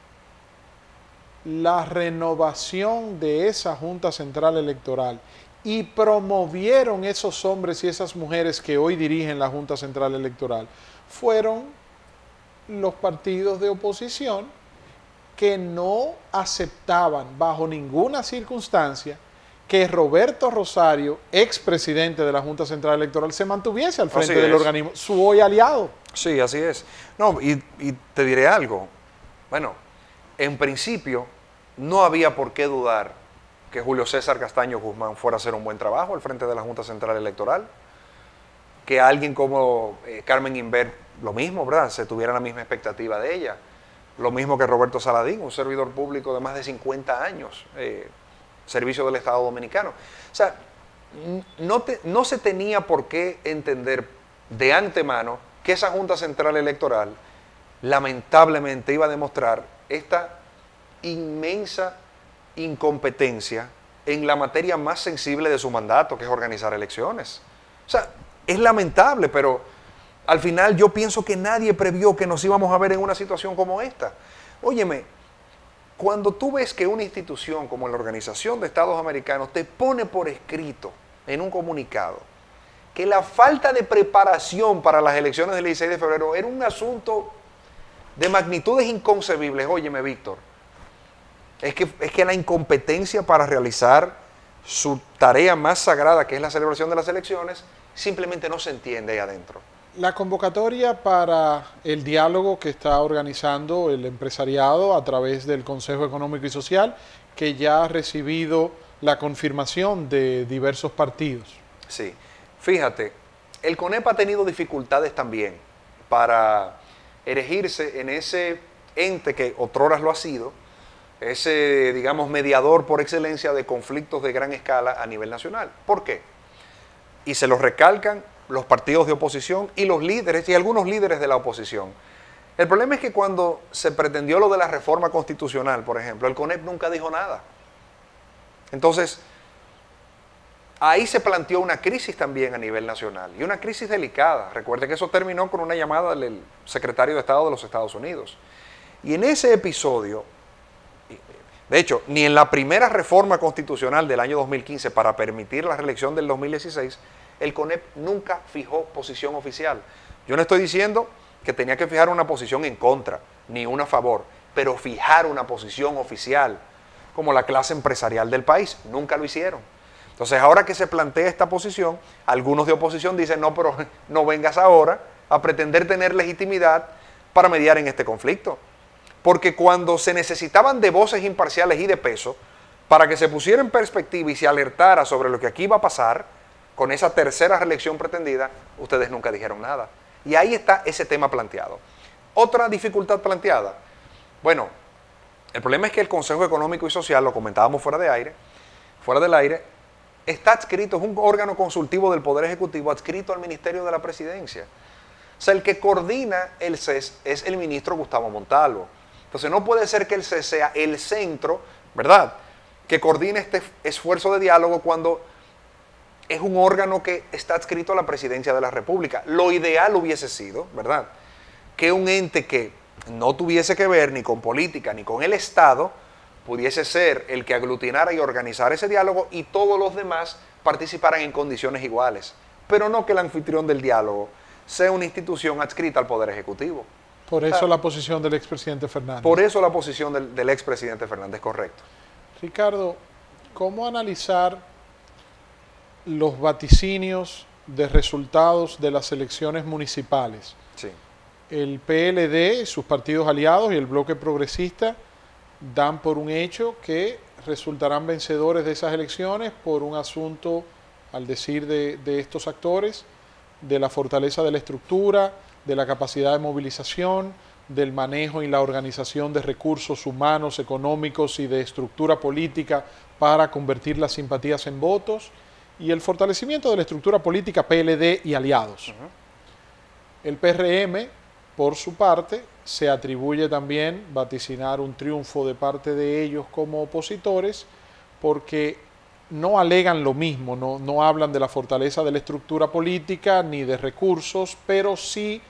la renovación de esa Junta Central Electoral y promovieron esos hombres y esas mujeres que hoy dirigen la Junta Central Electoral fueron los partidos de oposición que no aceptaban bajo ninguna circunstancia que Roberto Rosario, expresidente de la Junta Central Electoral, se mantuviese al frente del organismo, su hoy aliado. Sí, así es. No, y te diré algo. Bueno, en principio no había por qué dudar que Julio César Castaño Guzmán fuera a hacer un buen trabajo al frente de la Junta Central Electoral, que alguien como Carmen Inver, lo mismo, ¿verdad? Se tuviera la misma expectativa de ella. Lo mismo que Roberto Saladín, un servidor público de más de 50 años, servicio del Estado Dominicano. O sea, no se tenía por qué entender de antemano que esa Junta Central Electoral lamentablemente iba a demostrar esta inmensa incompetencia en la materia más sensible de su mandato, que es organizar elecciones. O sea, es lamentable, pero al final yo pienso que nadie previó que nos íbamos a ver en una situación como esta. Óyeme, cuando tú ves que una institución como la Organización de Estados Americanos te pone por escrito en un comunicado que la falta de preparación para las elecciones del 16 de febrero era un asunto de magnitudes inconcebibles, óyeme, Víctor, es que la incompetencia para realizar su tarea más sagrada, que es la celebración de las elecciones, simplemente no se entiende ahí adentro. La convocatoria para el diálogo que está organizando el empresariado a través del Consejo Económico y Social, que ya ha recibido la confirmación de diversos partidos. Sí, fíjate, el CONEP ha tenido dificultades también para erigirse en ese ente que otrora lo ha sido, ese, digamos, mediador por excelencia de conflictos de gran escala a nivel nacional. ¿Por qué? Y se lo recalcan los partidos de oposición y los líderes y algunos líderes de la oposición. El problema es que cuando se pretendió lo de la reforma constitucional, por ejemplo, el CONEP nunca dijo nada. Entonces, ahí se planteó una crisis también a nivel nacional, y una crisis delicada. Recuerde que eso terminó con una llamada del secretario de Estado de los Estados Unidos. Y en ese episodio, de hecho, ni en la primera reforma constitucional del año 2015 para permitir la reelección del 2016, el CONEP nunca fijó posición oficial. Yo no estoy diciendo que tenía que fijar una posición en contra, ni una a favor, pero fijar una posición oficial, como la clase empresarial del país, nunca lo hicieron. Entonces, ahora que se plantea esta posición, algunos de oposición dicen, no, pero no vengas ahora a pretender tener legitimidad para mediar en este conflicto. Porque cuando se necesitaban de voces imparciales y de peso, para que se pusiera en perspectiva y se alertara sobre lo que aquí iba a pasar, con esa tercera reelección pretendida, ustedes nunca dijeron nada. Y ahí está ese tema planteado. Otra dificultad planteada, bueno, el problema es que el Consejo Económico y Social, lo comentábamos fuera del aire, está adscrito, es un órgano consultivo del Poder Ejecutivo adscrito al Ministerio de la Presidencia. O sea, el que coordina el CES es el ministro Gustavo Montalvo. Entonces no puede ser que el CES sea el centro, ¿verdad?, que coordine este esfuerzo de diálogo cuando es un órgano que está adscrito a la Presidencia de la República. Lo ideal hubiese sido, ¿verdad?, que un ente que no tuviese que ver ni con política ni con el Estado pudiese ser el que aglutinara y organizara ese diálogo y todos los demás participaran en condiciones iguales. Pero no que el anfitrión del diálogo sea una institución adscrita al Poder Ejecutivo. Por eso la posición del expresidente Fernández. Por eso la posición del expresidente Fernández, correcto. Ricardo, ¿cómo analizar los vaticinios de resultados de las elecciones municipales? Sí. El PLD, sus partidos aliados y el bloque progresista dan por un hecho que resultarán vencedores de esas elecciones por un asunto, al decir de estos actores, de la fortaleza de la estructura, de la capacidad de movilización, del manejo y la organización de recursos humanos, económicos y de estructura política para convertir las simpatías en votos, y el fortalecimiento de la estructura política PLD y aliados. El PRM, por su parte, se atribuye también vaticinar un triunfo de parte de ellos como opositores porque no alegan lo mismo, no hablan de la fortaleza de la estructura política ni de recursos, pero sí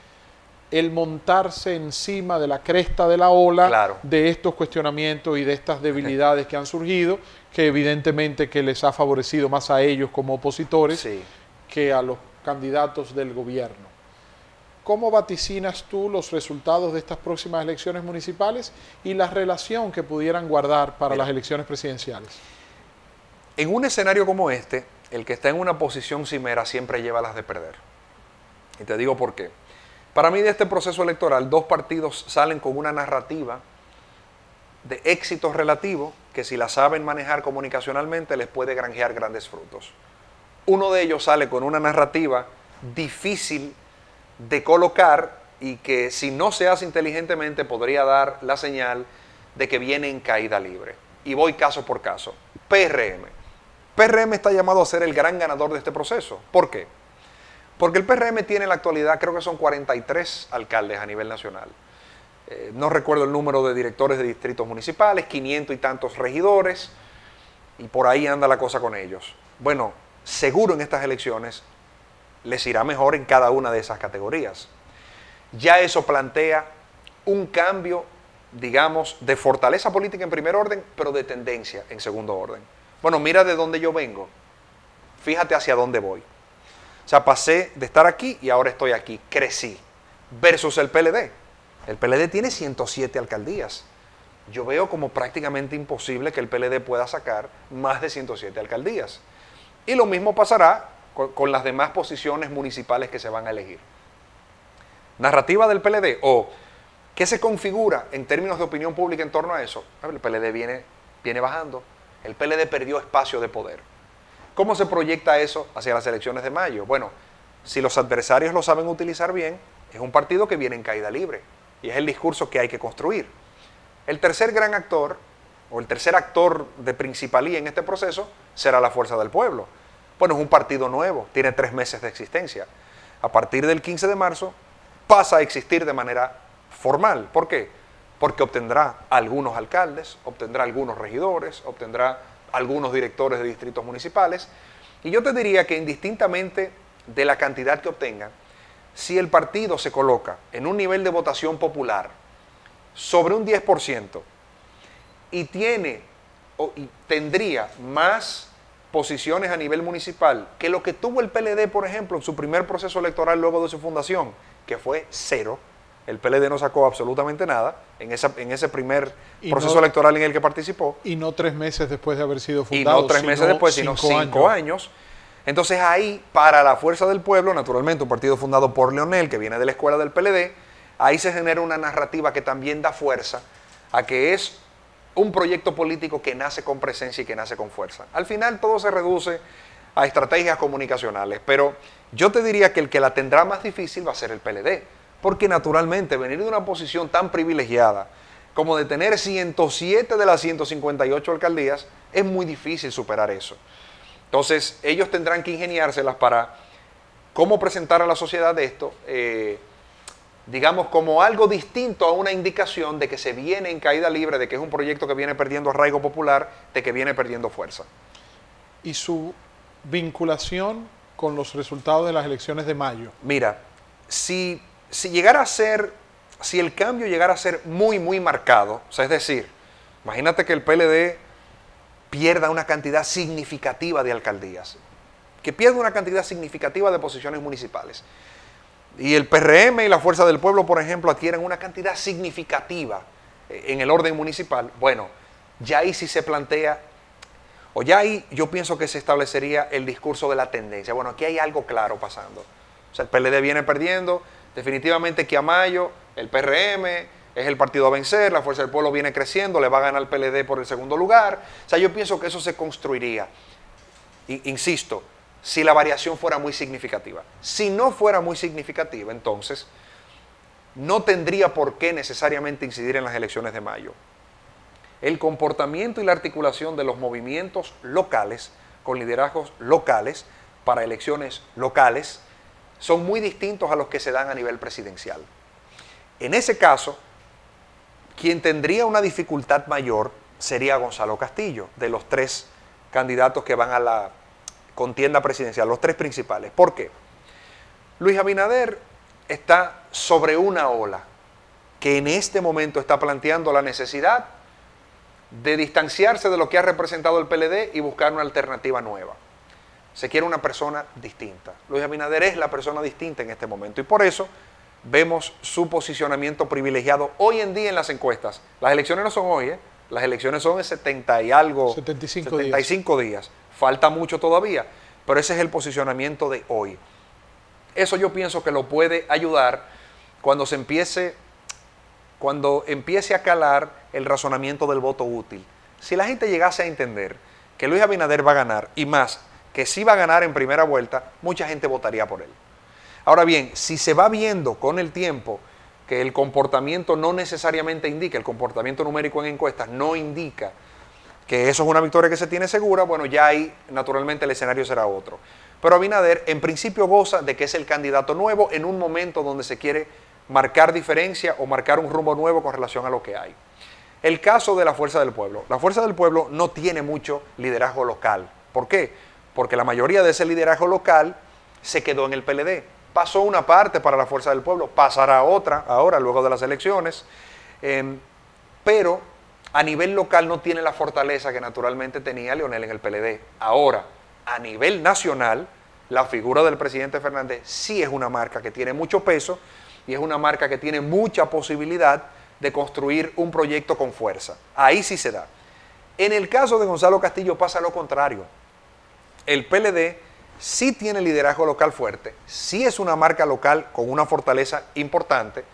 el montarse encima de la cresta de la ola, claro, de estos cuestionamientos y de estas debilidades que han surgido, que evidentemente que les ha favorecido más a ellos como opositores, sí, que a los candidatos del gobierno. ¿Cómo vaticinas tú los resultados de estas próximas elecciones municipales y la relación que pudieran guardar para las elecciones presidenciales? En un escenario como este, el que está en una posición cimera siempre lleva las de perder. Y te digo por qué. Para mí, de este proceso electoral, dos partidos salen con una narrativa de éxito relativo que, si la saben manejar comunicacionalmente, les puede granjear grandes frutos. Uno de ellos sale con una narrativa difícil de colocar y que, si no se hace inteligentemente, podría dar la señal de que viene en caída libre. Y voy caso por caso. PRM. PRM está llamado a ser el gran ganador de este proceso. ¿Por qué? Porque el PRM tiene en la actualidad, creo que son 43 alcaldes a nivel nacional. No recuerdo el número de directores de distritos municipales, 500 y tantos regidores, y por ahí anda la cosa con ellos. Bueno, seguro en estas elecciones les irá mejor en cada una de esas categorías. Ya eso plantea un cambio digamos, de fortaleza política en primer orden, pero de tendencia en segundo orden. Bueno, mira de dónde yo vengo, fíjate hacia dónde voy. O sea, pasé de estar aquí y ahora estoy aquí, crecí, versus el PLD. El PLD tiene 107 alcaldías. Yo veo como prácticamente imposible que el PLD pueda sacar más de 107 alcaldías. Y lo mismo pasará con las demás posiciones municipales que se van a elegir. Narrativa del PLD o qué se configura en términos de opinión pública en torno a eso. El PLD viene bajando. El PLD perdió espacio de poder. ¿Cómo se proyecta eso hacia las elecciones de mayo? Bueno, si los adversarios lo saben utilizar bien, es un partido que viene en caída libre. Y es el discurso que hay que construir. El tercer gran actor, o el tercer actor de principalía en este proceso, será la Fuerza del Pueblo. Bueno, es un partido nuevo, tiene 3 meses de existencia. A partir del 15 de marzo pasa a existir de manera formal. ¿Por qué? Porque obtendrá algunos alcaldes, obtendrá algunos regidores, obtendrá algunos directores de distritos municipales. Y yo te diría que indistintamente de la cantidad que obtengan, si el partido se coloca en un nivel de votación popular sobre un 10% y tendría más posiciones a nivel municipal que lo que tuvo el PLD, por ejemplo, en su primer proceso electoral luego de su fundación, que fue 0. El PLD no sacó absolutamente nada en ese primer proceso electoral en el que participó. Y no 3 meses después de haber sido fundado. Y no 3 meses después, sino 5 años. Entonces ahí, para la Fuerza del Pueblo, naturalmente un partido fundado por Leonel, que viene de la escuela del PLD, ahí se genera una narrativa que también da fuerza a que es un proyecto político que nace con presencia y que nace con fuerza. Al final todo se reduce a estrategias comunicacionales, pero yo te diría que el que la tendrá más difícil va a ser el PLD, porque naturalmente venir de una posición tan privilegiada como de tener 107 de las 158 alcaldías, es muy difícil superar eso. Entonces ellos tendrán que ingeniárselas para cómo presentar a la sociedad esto, digamos, como algo distinto a una indicación de que se viene en caída libre, de que es un proyecto que viene perdiendo arraigo popular, de que viene perdiendo fuerza. ¿Y su vinculación con los resultados de las elecciones de mayo? Mira, si el cambio llegara a ser muy, muy marcado, o sea, es decir, imagínate que el PLD pierda una cantidad significativa de alcaldías, que pierda una cantidad significativa de posiciones municipales, y el PRM y la Fuerza del Pueblo, por ejemplo, adquieren una cantidad significativa en el orden municipal. Bueno, ya ahí sí se plantea, o ya ahí yo pienso que se establecería el discurso de la tendencia. Bueno, aquí hay algo claro pasando. O sea, el PLD viene perdiendo, definitivamente que a mayo el PRM es el partido a vencer, la Fuerza del Pueblo viene creciendo, le va a ganar al PLD por el segundo lugar. O sea, yo pienso que eso se construiría. Insisto, si la variación fuera muy significativa. Si no fuera muy significativa, entonces no tendría por qué necesariamente incidir en las elecciones de mayo. El comportamiento y la articulación de los movimientos locales con liderazgos locales para elecciones locales son muy distintos a los que se dan a nivel presidencial. En ese caso, quien tendría una dificultad mayor sería Gonzalo Castillo, de los 3 candidatos que van a la contienda presidencial, los 3 principales. ¿Por qué? Luis Abinader está sobre una ola que en este momento está planteando la necesidad de distanciarse de lo que ha representado el PLD y buscar una alternativa nueva. Se quiere una persona distinta. Luis Abinader es la persona distinta en este momento y por eso vemos su posicionamiento privilegiado hoy en día en las encuestas. Las elecciones no son hoy, las elecciones son en 75 días. Falta mucho todavía, pero ese es el posicionamiento de hoy. Eso yo pienso que lo puede ayudar cuando empiece a calar el razonamiento del voto útil. Si la gente llegase a entender que Luis Abinader va a ganar, y más, que sí va a ganar en primera vuelta, mucha gente votaría por él. Ahora bien, si se va viendo con el tiempo que el comportamiento no necesariamente indica, el comportamiento numérico en encuestas no indica que eso es una victoria que se tiene segura, bueno, ya ahí naturalmente el escenario será otro. Pero Abinader en principio goza de que es el candidato nuevo en un momento donde se quiere marcar diferencia o marcar un rumbo nuevo con relación a lo que hay. El caso de la Fuerza del Pueblo. La Fuerza del Pueblo no tiene mucho liderazgo local. ¿Por qué? Porque la mayoría de ese liderazgo local se quedó en el PLD. Pasó una parte para la Fuerza del Pueblo, pasará otra ahora, luego de las elecciones. pero a nivel local no tiene la fortaleza que naturalmente tenía Leonel en el PLD. Ahora, a nivel nacional, la figura del presidente Fernández sí es una marca que tiene mucho peso y es una marca que tiene mucha posibilidad de construir un proyecto con fuerza. Ahí sí se da. En el caso de Gonzalo Castillo pasa lo contrario. El PLD sí tiene liderazgo local fuerte, sí es una marca local con una fortaleza importante,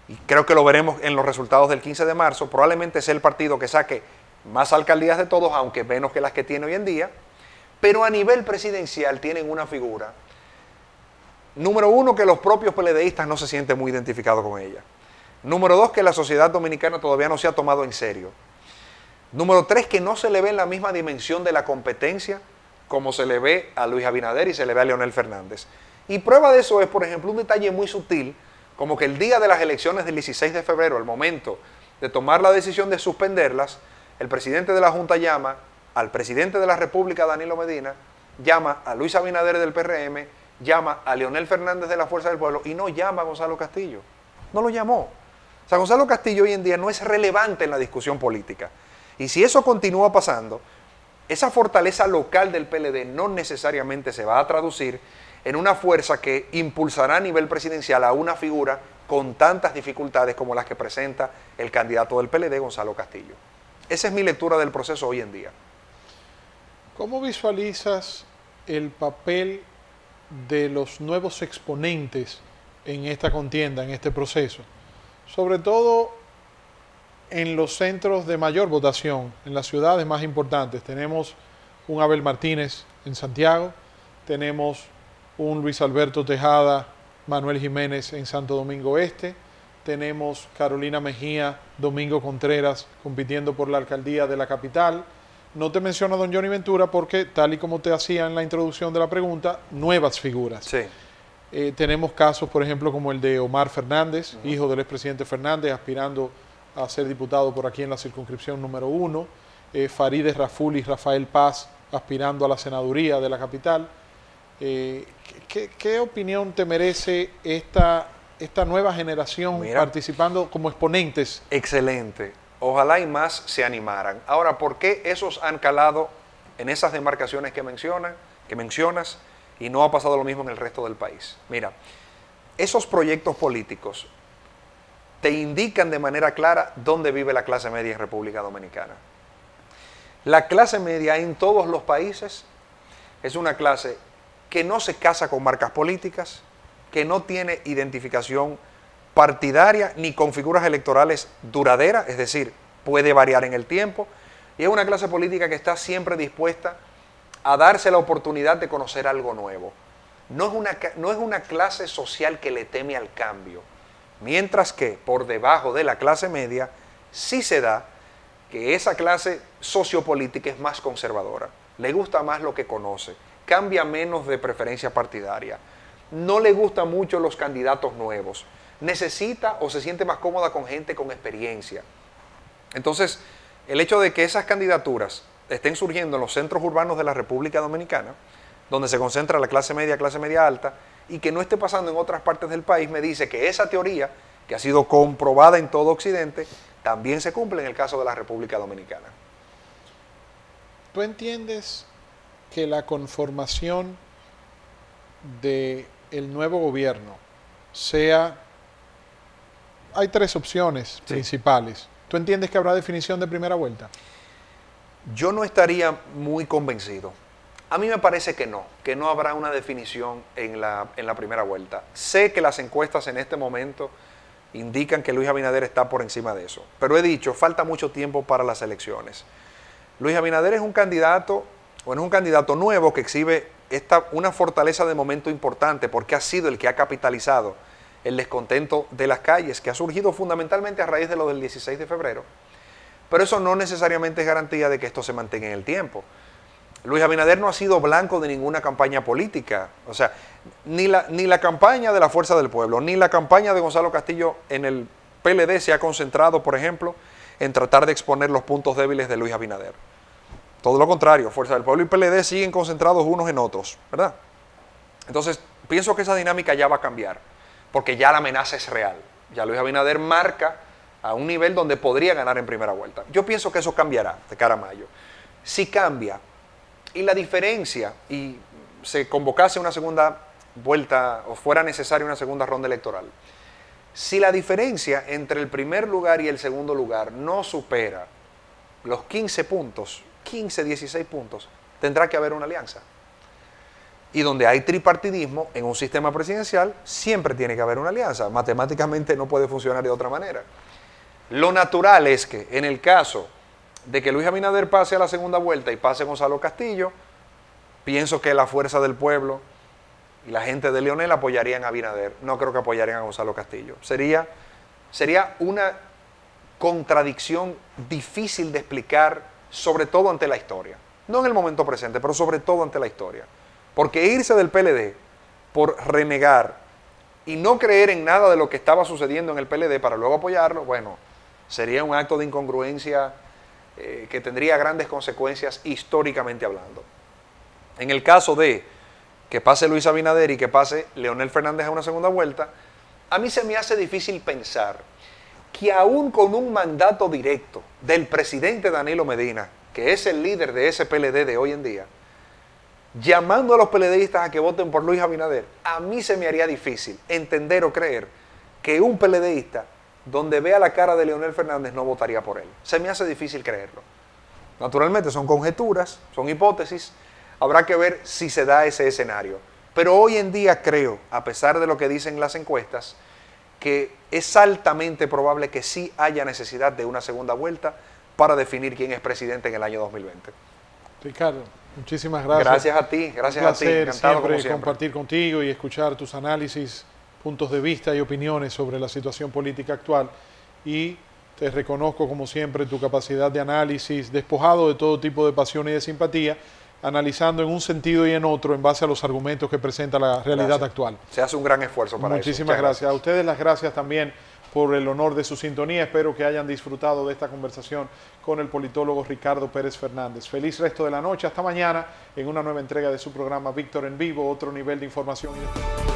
y creo que lo veremos en los resultados del 15 de marzo, probablemente sea el partido que saque más alcaldías de todos, aunque menos que las que tiene hoy en día, pero a nivel presidencial tienen una figura, número uno, que los propios PLDistas no se sienten muy identificados con ella, número dos, que la sociedad dominicana todavía no se ha tomado en serio, número tres, que no se le ve en la misma dimensión de la competencia como se le ve a Luis Abinader y se le ve a Leonel Fernández. Y prueba de eso es, por ejemplo, un detalle muy sutil, como que el día de las elecciones del 16 de febrero, al momento de tomar la decisión de suspenderlas, el presidente de la Junta llama al presidente de la República, Danilo Medina, llama a Luis Abinader del PRM, llama a Leonel Fernández de la Fuerza del Pueblo y no llama a Gonzalo Castillo. No lo llamó. O sea, Gonzalo Castillo hoy en día no es relevante en la discusión política. Y si eso continúa pasando, esa fortaleza local del PLD no necesariamente se va a traducir en una fuerza que impulsará a nivel presidencial a una figura con tantas dificultades como las que presenta el candidato del PLD, Gonzalo Castillo. Esa es mi lectura del proceso hoy en día. ¿Cómo visualizas el papel de los nuevos exponentes en esta contienda, en este proceso? Sobre todo en los centros de mayor votación, en las ciudades más importantes. Tenemos un Abel Martínez en Santiago, tenemos un Luis Alberto Tejada, Manuel Jiménez en Santo Domingo Este, tenemos Carolina Mejía, Domingo Contreras compitiendo por la alcaldía de la capital. No te menciono a don Johnny Ventura porque, tal y como te hacía en la introducción de la pregunta, nuevas figuras. Sí. Tenemos casos, por ejemplo, como el de Omar Fernández, hijo del expresidente Fernández, aspirando a ser diputado por aquí en la circunscripción número 1, Farideh Raful y Rafael Paz aspirando a la senaduría de la capital. ¿Qué opinión te merece esta nueva generación participando como exponentes? Excelente. Ojalá y más se animaran. Ahora, ¿por qué esos han calado en esas demarcaciones que mencionas y no ha pasado lo mismo en el resto del país? Mira, esos proyectos políticos te indican de manera clara dónde vive la clase media en República Dominicana. La clase media en todos los países es una clase que no se casa con marcas políticas, que no tiene identificación partidaria ni con figuras electorales duraderas, es decir, puede variar en el tiempo, y es una clase política que está siempre dispuesta a darse la oportunidad de conocer algo nuevo. No es una clase social que le teme al cambio. Mientras que por debajo de la clase media sí se da que esa clase sociopolítica es más conservadora, le gusta más lo que conoce, cambia menos de preferencia partidaria, no le gustan mucho los candidatos nuevos, necesita o se siente más cómoda con gente con experiencia. Entonces, el hecho de que esas candidaturas estén surgiendo en los centros urbanos de la República Dominicana, donde se concentra la clase media alta, y que no esté pasando en otras partes del país, me dice que esa teoría, que ha sido comprobada en todo Occidente, también se cumple en el caso de la República Dominicana. ¿Tú entiendes que la conformación del nuevo gobierno sea... Hay tres opciones principales. ¿Tú entiendes que habrá definición de primera vuelta? Yo no estaría muy convencido. A mí me parece que no habrá una definición en la primera vuelta. Sé que las encuestas en este momento indican que Luis Abinader está por encima de eso, pero he dicho, falta mucho tiempo para las elecciones. Luis Abinader es un candidato nuevo que exhibe una fortaleza de momento importante porque ha sido el que ha capitalizado el descontento de las calles, que ha surgido fundamentalmente a raíz de lo del 16 de febrero. Pero eso no necesariamente es garantía de que esto se mantenga en el tiempo. Luis Abinader no ha sido blanco de ninguna campaña política. O sea, ni la campaña de la Fuerza del Pueblo, ni la campaña de Gonzalo Castillo en el PLD se ha concentrado, por ejemplo, en tratar de exponer los puntos débiles de Luis Abinader. Todo lo contrario, Fuerza del Pueblo y PLD siguen concentrados unos en otros, ¿verdad? Entonces, pienso que esa dinámica ya va a cambiar, porque ya la amenaza es real. Ya Luis Abinader marca a un nivel donde podría ganar en primera vuelta. Yo pienso que eso cambiará de cara a mayo. Si cambia y la diferencia y se convocase una segunda vuelta o fuera necesaria una segunda ronda electoral, si la diferencia entre el primer lugar y el segundo lugar no supera los 15 puntos, 15, 16 puntos, tendrá que haber una alianza. Y donde hay tripartidismo en un sistema presidencial, siempre tiene que haber una alianza. Matemáticamente no puede funcionar de otra manera. Lo natural es que en el caso de que Luis Abinader pase a la segunda vuelta y pase Gonzalo Castillo, pienso que la fuerza del pueblo y la gente de Leonel apoyarían a Abinader. No creo que apoyarían a Gonzalo Castillo. Sería una contradicción difícil de explicar, sobre todo ante la historia. No en el momento presente, pero sobre todo ante la historia. Porque irse del PLD por renegar y no creer en nada de lo que estaba sucediendo en el PLD para luego apoyarlo, bueno, sería un acto de incongruencia que tendría grandes consecuencias históricamente hablando. En el caso de que pase Luis Abinader y que pase Leonel Fernández a una segunda vuelta, a mí se me hace difícil pensar que aún con un mandato directo del presidente Danilo Medina, que es el líder de ese PLD de hoy en día, llamando a los PLDistas a que voten por Luis Abinader, a mí se me haría difícil entender o creer que un PLDista, donde vea la cara de Leonel Fernández, no votaría por él. Se me hace difícil creerlo. Naturalmente son conjeturas, son hipótesis, habrá que ver si se da ese escenario. Pero hoy en día creo, a pesar de lo que dicen las encuestas, que es altamente probable que sí haya necesidad de una segunda vuelta para definir quién es presidente en el año 2020. Ricardo, muchísimas gracias. Gracias a ti, gracias a ti. Encantado como siempre compartir contigo y escuchar tus análisis, puntos de vista y opiniones sobre la situación política actual. Y te reconozco como siempre tu capacidad de análisis, despojado de todo tipo de pasión y de simpatía, analizando en un sentido y en otro en base a los argumentos que presenta la realidad actual. Se hace un gran esfuerzo para eso. Muchísimas gracias. A ustedes las gracias también por el honor de su sintonía. Espero que hayan disfrutado de esta conversación con el politólogo Ricardo Pérez Fernández. Feliz resto de la noche. Hasta mañana en una nueva entrega de su programa Víctor en Vivo, otro nivel de información y de...